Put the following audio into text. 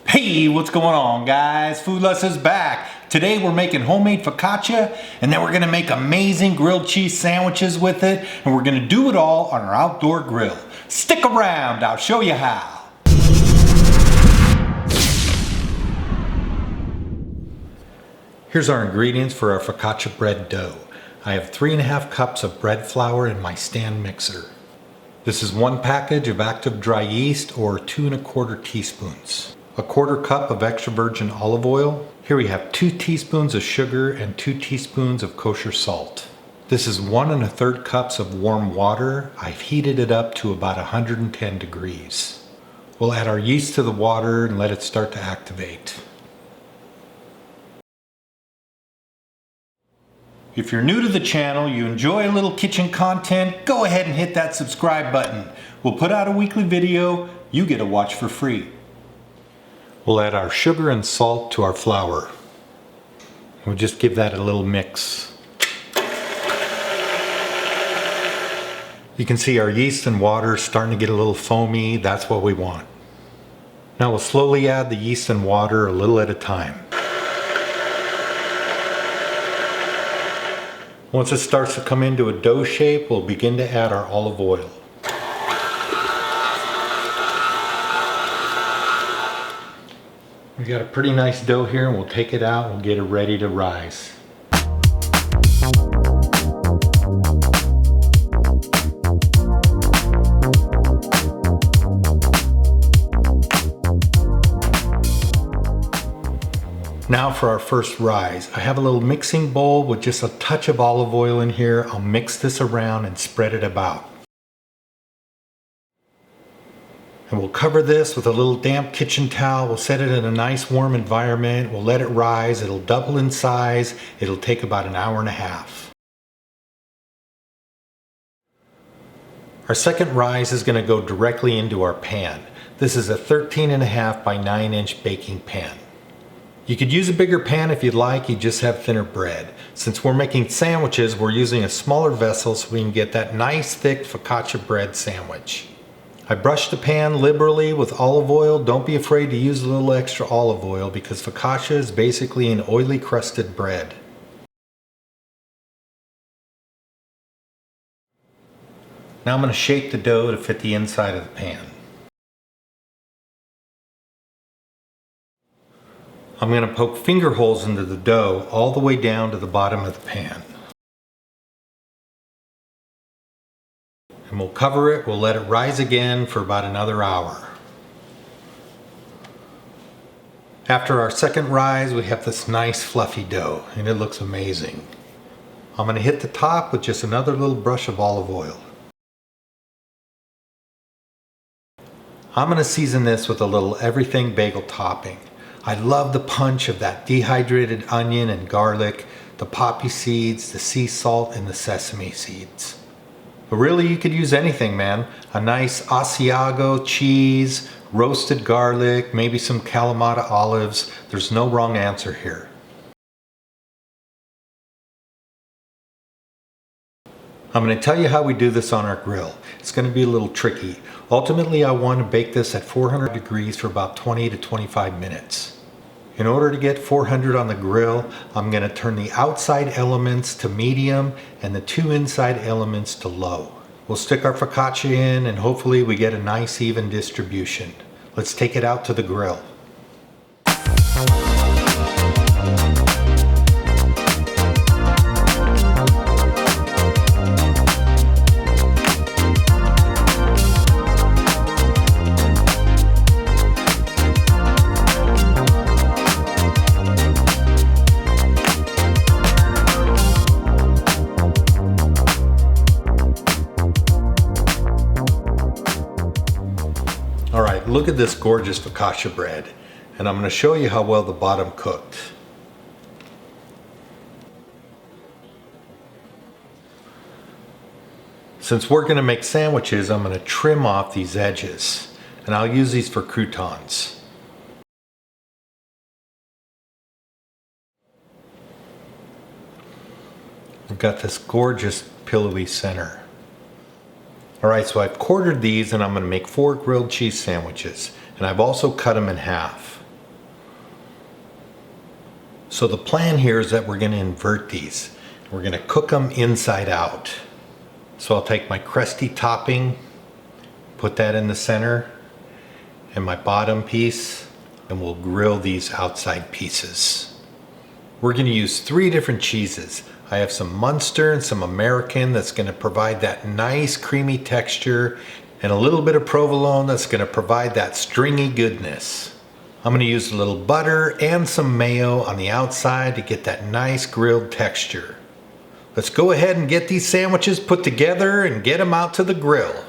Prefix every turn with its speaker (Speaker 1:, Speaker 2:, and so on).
Speaker 1: Hey, what's going on, guys? Foodless is back. Today we're making homemade focaccia, and then we're gonna make amazing grilled cheese sandwiches with it, and we're gonna do it all on our outdoor grill. Stick around, I'll show you how. Here's our ingredients for our focaccia bread dough. I have 3½ cups of bread flour in my stand mixer. This is 1 package of active dry yeast, or 2¼ teaspoons. A 1/4 cup of extra virgin olive oil. Here we have 2 teaspoons of sugar and 2 teaspoons of kosher salt. This is 1 1/3 cups of warm water. I've heated it up to about 110 degrees. We'll add our yeast to the water and let it start to activate. If you're new to the channel, you enjoy a little kitchen content, go ahead and hit that subscribe button. We'll put out a weekly video, you get to watch for free. We'll add our sugar and salt to our flour. We'll just give that a little mix. You can see our yeast and water starting to get a little foamy. That's what we want. Now we'll slowly add the yeast and water a little at a time. Once it starts to come into a dough shape, we'll begin to add our olive oil. We got a pretty nice dough here, and we'll take it out and we'll get it ready to rise. Now for our first rise. I have a little mixing bowl with just a touch of olive oil in here. I'll mix this around and spread it about. And we'll cover this with a little damp kitchen towel. We'll set it in a nice warm environment. We'll let it rise. It'll double in size. It'll take about 1.5 hours. Our second rise is going to go directly into our pan. This is a 13½ by 9-inch baking pan. You could use a bigger pan if you'd like, you just have thinner bread. Since we're making sandwiches, we're using a smaller vessel so we can get that nice thick focaccia bread sandwich. I brushed the pan liberally with olive oil. Don't be afraid to use a little extra olive oil because focaccia is basically an oily crusted bread. Now I'm going to shape the dough to fit the inside of the pan. I'm going to poke finger holes into the dough all the way down to the bottom of the pan. And we'll cover it, we'll let it rise again for about another hour. After our second rise, we have this nice fluffy dough, and it looks amazing. I'm going to hit the top with just another little brush of olive oil. I'm going to season this with a little everything bagel topping. I love the punch of that dehydrated onion and garlic, the poppy seeds, the sea salt, and the sesame seeds. But really, you could use anything, man. A nice Asiago cheese, roasted garlic, maybe some Kalamata olives. There's no wrong answer here. I'm going to tell you how we do this on our grill. It's going to be a little tricky. Ultimately, I want to bake this at 400 degrees for about 20 to 25 minutes. In order to get 400 on the grill, I'm going to turn the outside elements to medium and the 2 inside elements to low. We'll stick our focaccia in and hopefully we get a nice even distribution. Let's take it out to the grill. Alright, look at this gorgeous focaccia bread, and I'm going to show you how well the bottom cooked. Since we're going to make sandwiches, I'm going to trim off these edges, and I'll use these for croutons. We've got this gorgeous pillowy center. Alright, so I've quartered these and I'm going to make 4 grilled cheese sandwiches, and I've also cut them in half. So the plan here is that we're going to invert these. We're going to cook them inside out. So I'll take my crusty topping, put that in the center, and my bottom piece, and we'll grill these outside pieces. We're going to use 3 different cheeses. I have some Munster and some American that's going to provide that nice creamy texture, and a little bit of provolone that's going to provide that stringy goodness. I'm going to use a little butter and some mayo on the outside to get that nice grilled texture. Let's go ahead and get these sandwiches put together and get them out to the grill.